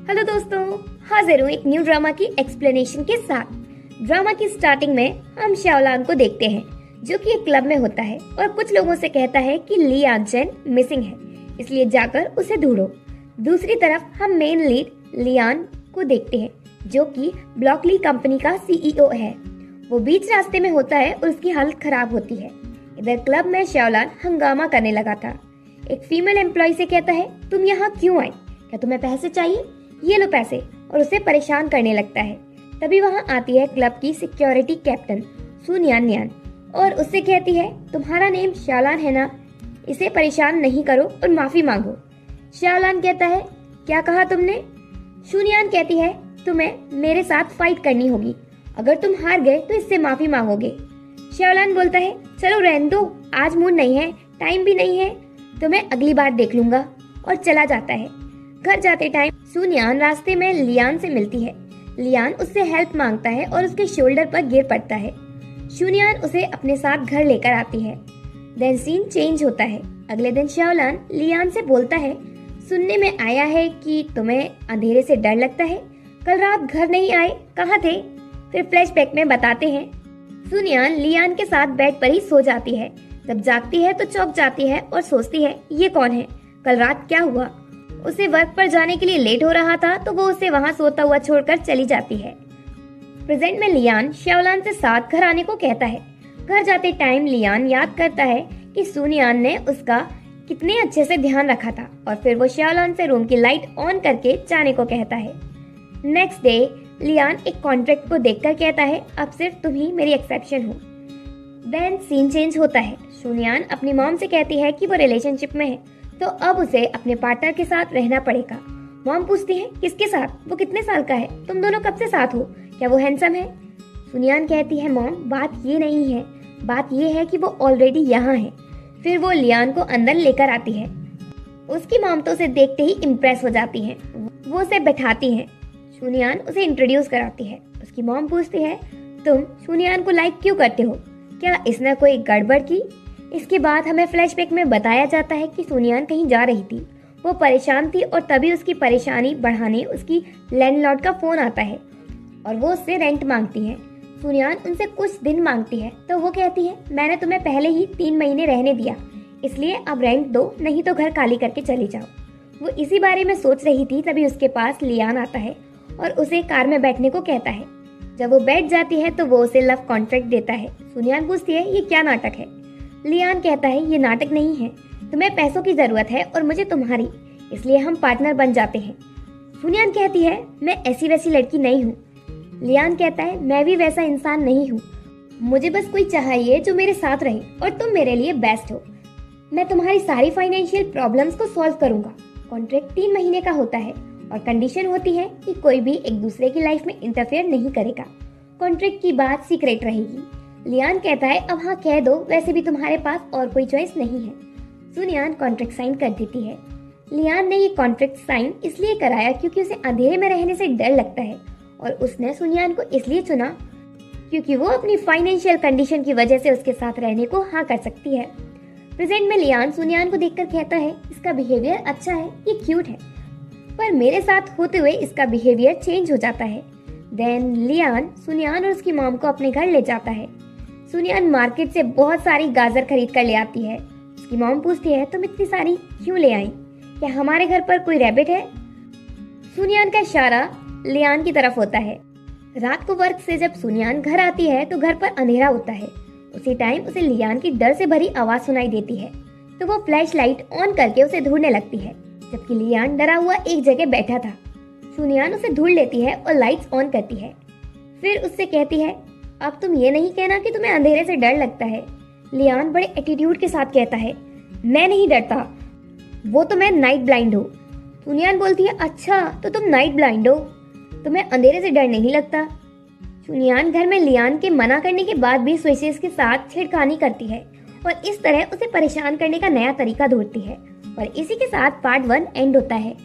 Hello दोस्तों, हाजिर हूँ एक न्यू ड्रामा की एक्सप्लेनेशन के साथ। ड्रामा की स्टार्टिंग में हम शाओलान को देखते हैं जो कि एक क्लब में होता है और कुछ लोगों से कहता है कि ली यानचेन मिसिंग है, इसलिए जाकर उसे ढूंढो। दूसरी तरफ हम मेन लीड लियान को देखते हैं जो कि ब्लॉकली कंपनी का सीईओ है। वो बीच रास्ते में होता है और उसकी हालत खराब होती है। इधर क्लब में शाओलान हंगामा करने लगा था। एक फीमेल एम्प्लॉय से कहता है, तुम यहाँ क्यों आए? क्या तुम्हें पैसे चाहिए? ये लो पैसे, और उसे परेशान करने लगता है। तभी वहाँ आती है क्लब की सिक्योरिटी कैप्टन सुनियान नियान और उससे कहती है, तुम्हारा नेम शाओलान है ना? इसे परेशान नहीं करो और माफी मांगो। शाओलान कहता है, क्या कहा तुमने? सुनियान कहती है, तुम्हें मेरे साथ फाइट करनी होगी। अगर तुम हार गए तो इससे माफी मांगोगे। शाओलान बोलता है, चलो रहने दो, आज मूड नहीं है, टाइम भी नहीं है, तो मैं अगली बार देख लूंगा, और चला जाता है। घर जाते टाइम सुनियान रास्ते में लियान से मिलती है। लियान उससे हेल्प मांगता है और उसके शोल्डर पर गिर पड़ता है। सुनियान उसे अपने साथ घर लेकर आती है। देन सीन चेंज होता है। अगले दिन शाओलान लियान से बोलता है, सुनने में आया है कि तुम्हें अंधेरे से डर लगता है। कल रात घर नहीं आए, कहाँ थे? फिर फ्लैशबैक में बताते हैं सुनियान लियान के साथ बेड पर ही सो जाती है। जब जागती है तो चौंक जाती है और सोचती है, ये कौन है? कल रात क्या हुआ? उसे वर्क पर जाने के लिए लेट हो रहा था तो वो उसे वहाँ सोता हुआ छोड़कर चली जाती है। प्रेजेंट में लियान शाओलान से साथ घर आने को कहता है। घर जाते टाइम लियान याद करता है कि सुनियान ने उसका कितने अच्छे से ध्यान रखा था और फिर वो शाओलान से रूम की लाइट ऑन करके जाने को कहता है। नेक्स्ट डे लियान एक कॉन्ट्रैक्ट को देखकर कहता है, अब सिर्फ तुम ही मेरी एक्सेप्शन हो। देन सीन चेंज होता है। सुनियान अपनी मॉम से कहती है कि वो रिलेशनशिप में है तो अब उसे अपने पार्टनर के साथ रहना पड़ेगा। मॉम पूछती है, किसके साथ? वो कितने साल का है? तुम दोनों कब से साथ हो? क्या वो हैंडसम है? सुनियान कहती है, मॉम बात ये नहीं है, बात ये है कि वो ऑलरेडी यहाँ है। फिर वो लियान को अंदर लेकर आती है। उसकी मॉम तो उसे देखते ही इम्प्रेस हो जाती है। वो उसे बैठाती है। सुनियान उसे इंट्रोड्यूस कराती है। उसकी मॉम पूछती है, तुम सुनियान को लाइक क्यों करते हो? क्या इसने कोई गड़बड़ की? इसके बाद हमें फ्लैशबैक में बताया जाता है कि सुनियान कहीं जा रही थी। वो परेशान थी और तभी उसकी परेशानी बढ़ाने उसकी लैंडलॉर्ड का फोन आता है और वो उससे रेंट मांगती है। सुनियान उनसे कुछ दिन मांगती है तो वो कहती है, मैंने तुम्हें पहले ही 3 महीने रहने दिया, इसलिए अब रेंट दो, नहीं तो घर खाली करके चली जाओ। वो इसी बारे में सोच रही थी तभी उसके पास लियान आता है और उसे कार में बैठने को कहता है। जब वो बैठ जाती है तो वो उसे लव कॉन्ट्रैक्ट देता है। सुनियान पूछती है, ये क्या नाटक है? लियान कहता है, ये नाटक नहीं है, तुम्हें पैसों की जरूरत है और मुझे तुम्हारी, इसलिए हम पार्टनर बन जाते हैं। सुनियान कहती है, मैं ऐसी वैसी लड़की नहीं हूँ। लियान कहता है, मैं भी वैसा इंसान नहीं हूँ, मुझे बस कोई चाहिए जो मेरे साथ रहे और तुम मेरे लिए बेस्ट हो। मैं तुम्हारी सारी फाइनेंशियल प्रॉब्लम्स को सॉल्व करूंगा। कॉन्ट्रैक्ट 3 महीने का होता है और कंडीशन होती है कि कोई भी एक दूसरे की लाइफ में इंटरफेयर नहीं करेगा। कॉन्ट्रैक्ट की बात सीक्रेट रहेगी। लियान कहता है, अब हाँ कह दो, वैसे भी तुम्हारे पास और कोई चॉइस नहीं है। सुनियान कॉन्ट्रैक्ट साइन कर देती है। लियान ने ये कॉन्ट्रैक्ट साइन इसलिए कराया क्योंकि उसे अंधेरे में रहने से डर लगता है और उसने सुनियान को इसलिए चुना क्योंकि वो अपनी फाइनेंशियल कंडीशन की वजह से उसके साथ रहने को हाँ कर सकती है। प्रेजेंट में लियान सुनियान को देखकर कहता है, इसका बिहेवियर अच्छा है, ये क्यूट है, पर मेरे साथ होते हुए इसका बिहेवियर चेंज हो जाता है। देन लियान सुनियान और उसकी मॉम को अपने घर ले जाता है। सुनियान मार्केट से बहुत सारी गाजर खरीद कर ले आती है। उसकी मॉम पूछती है, तुम इतनी सारी क्यों ले आई? क्या हमारे घर पर कोई रैबिट है? सुनियान का इशारा लियान की तरफ होता है। रात को वर्क से जब सुनियान घर आती है तो घर पर अंधेरा होता है। उसी टाइम उसे लियान की डर से भरी आवाज सुनाई देती है तो वो फ्लैश लाइट ऑन करके उसे ढूंढने लगती है, जबकि लियान डरा हुआ एक जगह बैठा था। सुनियान उसे ढूंढ लेती है और लाइट्स ऑन करती है। फिर उससे कहती है, अब तुम ये नहीं कहना कि तुम्हें अंधेरे से डर लगता है। लियान बड़े एटीट्यूड के साथ कहता है, मैं नहीं डरता, वो तो मैं नाइट ब्लाइंड हूँ। सुनियान बोलती है, अच्छा तो तुम नाइट ब्लाइंड हो, तुम्हें अंधेरे से डर नहीं लगता। सुनियान घर में लियान के मना करने के बाद भी स्विचेस के साथ छेड़खानी करती है और इस तरह उसे परेशान करने का नया तरीका ढूंढती है। और इसी के साथ पार्ट 1 एंड होता है।